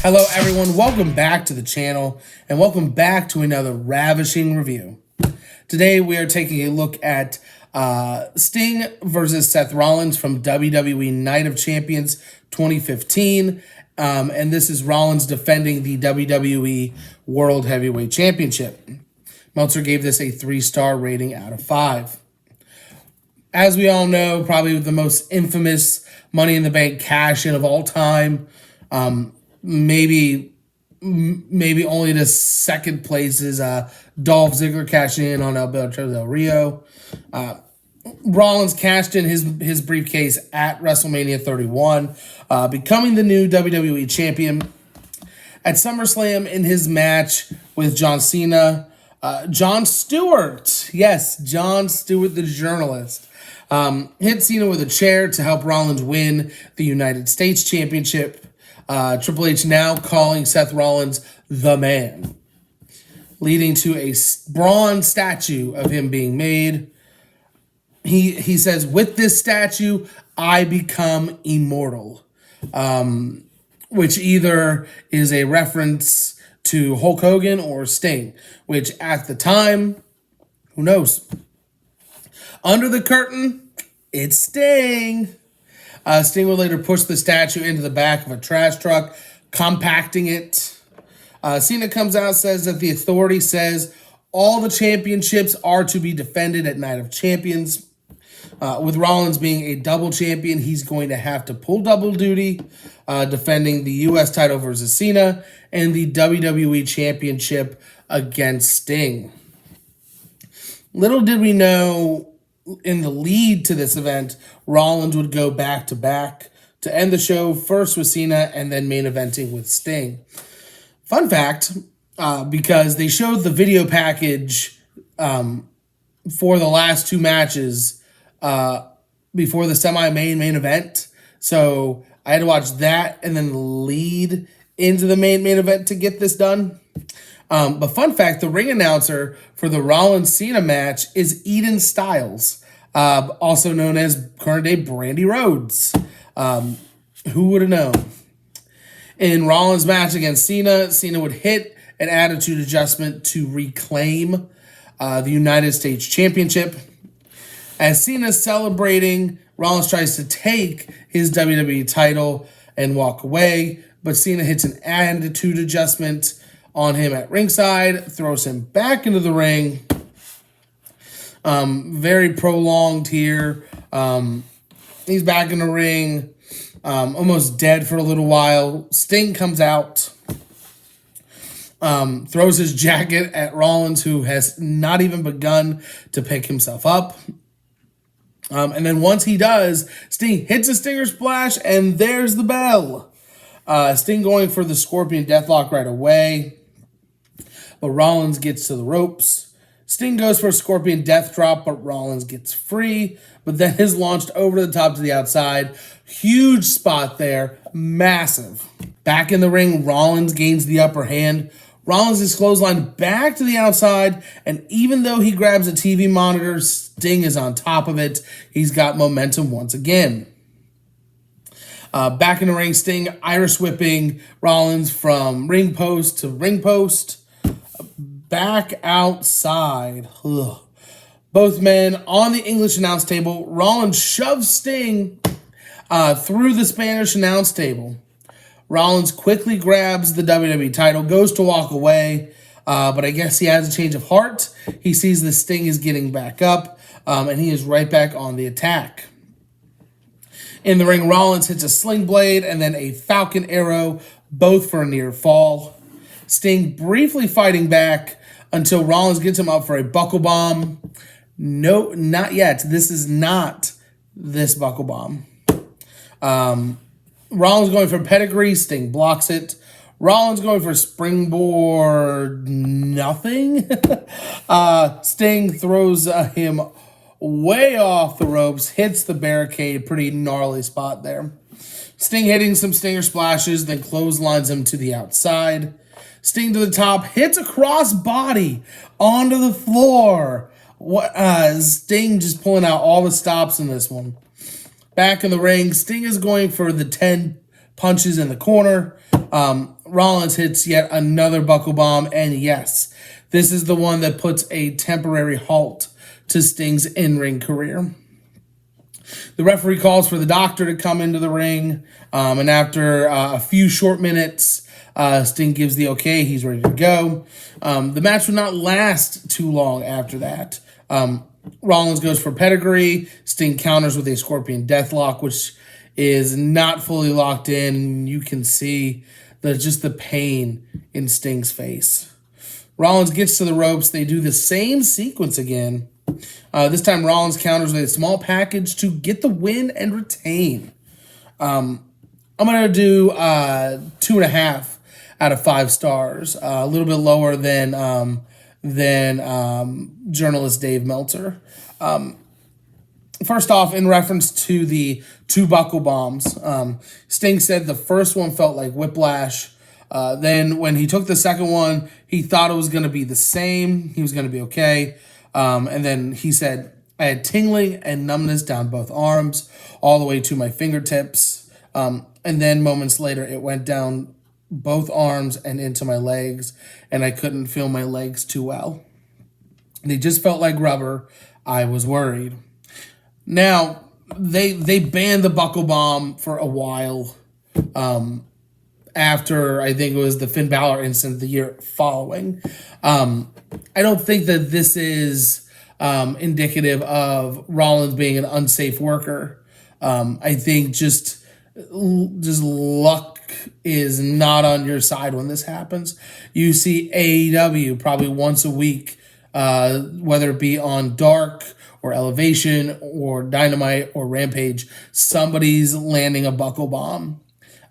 Hello everyone, welcome back to the channel and welcome back to another Ravishing review. Today we are taking a look at Sting versus Seth Rollins from WWE Night of Champions 2015. And this is Rollins defending the WWE World Heavyweight Championship. Meltzer gave this a 3-star rating out of 5. As we all know, probably the most infamous Money in the Bank cash-in of all time. Maybe only the second place is Dolph Ziggler cashing in on Alberto Del Rio. Rollins cashed in his briefcase at WrestleMania 31, becoming the new WWE champion. At SummerSlam in his match with John Cena, Jon Stewart, yes, Jon Stewart, the journalist, hit Cena with a chair to help Rollins win the United States Championship. Triple H now calling Seth Rollins the man, leading to a bronze statue of him being made. He says, with this statue, I become immortal, which either is a reference to Hulk Hogan or Sting, which at the time, who knows? Under the curtain, it's Sting. Sting would later push the statue into the back of a trash truck, compacting it. Cena comes out, says that the authority says all the championships are to be defended at Night of Champions. With Rollins being a double champion, he's going to have to pull double duty, defending the U.S. title versus Cena and the WWE Championship against Sting. Little did we know, in the lead to this event, Rollins would go back-to-back to end the show, first with Cena and then main eventing with Sting. Fun fact, because they showed the video package for the last two matches before the semi-main event. So I had to watch that and then lead into the main event to get this done. But fun fact, the ring announcer for the Rollins-Cena match is Eden Styles, also known as current-day Brandy Rhodes. Who would have known? In Rollins' match against Cena, Cena would hit an attitude adjustment to reclaim the United States Championship. As Cena's celebrating, Rollins tries to take his WWE title and walk away, but Cena hits an attitude adjustment on him at ringside, throws him back into the ring. Very prolonged here. He's back in the ring, almost dead for a little while. Sting comes out, throws his jacket at Rollins, who has not even begun to pick himself up. And then once he does, Sting hits a Stinger Splash, and there's the bell. Sting going for the Scorpion Deathlock right away, but Rollins gets to the ropes. Sting goes for a Scorpion Death Drop, but Rollins gets free, but then is launched over the top to the outside. Huge spot there, massive. Back in the ring, Rollins gains the upper hand. Rollins is clotheslined back to the outside, and even though he grabs a TV monitor, Sting is on top of it. He's got momentum once again. Back in the ring, Sting Irish whipping Rollins from ring post to ring post. Back outside. Ugh. Both men on the English announce table. Rollins shoves Sting through the Spanish announce table. Rollins quickly grabs the WWE title, goes to walk away, but I guess he has a change of heart. He sees the Sting is getting back up, and he is right back on the attack. In the ring, Rollins hits a sling blade and then a Falcon Arrow, both for a near fall. Sting briefly fighting back until Rollins gets him up for a buckle bomb. No, not yet. This is not this buckle bomb. Rollins going for pedigree. Sting blocks it. Rollins going for springboard. Nothing. Sting throws him way off the ropes. Hits the barricade. Pretty gnarly spot there. Sting hitting some Stinger Splashes. Then clotheslines him to the outside. Sting to the top, hits a crossbody onto the floor. Sting just pulling out all the stops in this one. Back in the ring, Sting is going for the 10 punches in the corner. Rollins hits yet another buckle bomb, and yes, this is the one that puts a temporary halt to Sting's in-ring career. The referee calls for the doctor to come into the ring, and after a few short minutes, Sting gives the okay. He's ready to go. The match would not last too long after that. Rollins goes for pedigree. Sting counters with a Scorpion Deathlock, which is not fully locked in. You can see just the pain in Sting's face. Rollins gets to the ropes. They do the same sequence again. This time Rollins counters with a small package to get the win and retain. I'm going to do 2.5 out of 5 stars. A little bit lower than journalist Dave Meltzer. First off, in reference to the 2 buckle bombs, Sting said the first one felt like whiplash. Then when he took the second one, he thought it was going to be the same. He was going to be okay. And then he said, I had tingling and numbness down both arms all the way to my fingertips. And then moments later, it went down both arms and into my legs, and I couldn't feel my legs too well. They just felt like rubber. I was worried. Now, they banned the buckle bomb for a while after, I think it was the Finn Balor incident the year following. I don't think that this is indicative of Rollins being an unsafe worker. I think just luck is not on your side when this happens. You see AEW probably once a week, whether it be on Dark or Elevation or Dynamite or Rampage, somebody's landing a buckle bomb.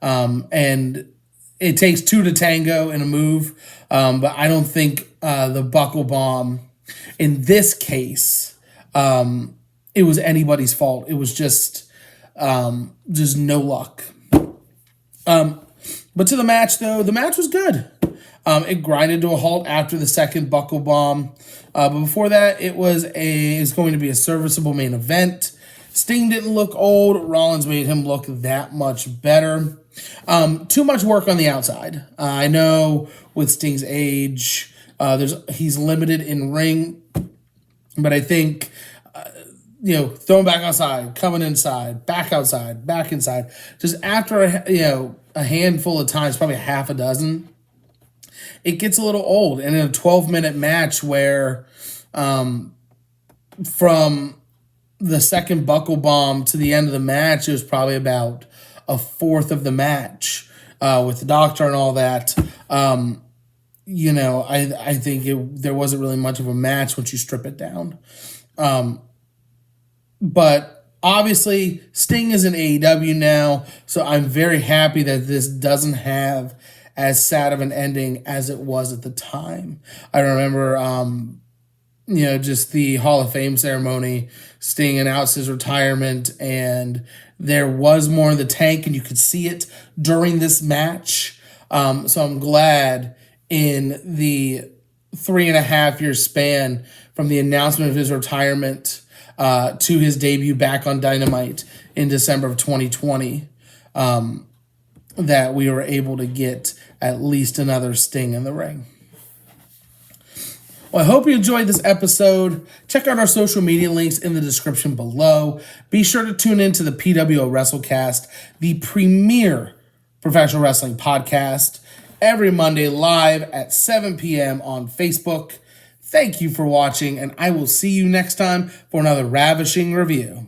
And it takes 2 to tango in a move, but I don't think the buckle bomb in this case, it was anybody's fault. It was just no luck. But to the match, though, the match was good. It grinded to a halt after the second buckle bomb. But before that, it was going to be a serviceable main event. Sting didn't look old. Rollins made him look that much better. Too much work on the outside. I know with Sting's age, he's limited in ring, but I think throwing back outside, coming inside, back outside, back inside. Just after a handful of times, probably half a dozen, it gets a little old. And in a 12-minute match where from the second buckle bomb to the end of the match, it was probably about a fourth of the match with the doctor and all that. I think there wasn't really much of a match once you strip it down. But obviously, Sting is in AEW now, so I'm very happy that this doesn't have as sad of an ending as it was at the time. I remember, just the Hall of Fame ceremony, Sting announced his retirement, and there was more in the tank, and you could see it during this match. So I'm glad in the 3.5-year span from the announcement of his retirement to his debut back on Dynamite in December of 2020, that we were able to get at least another Sting in the ring. Well, I hope you enjoyed this episode. Check out our social media links in the description below. Be sure to tune in to the PWO WrestleCast, the premier professional wrestling podcast, every Monday live at 7 p.m. on Facebook. Thank you for watching, and I will see you next time for another Ravishing review.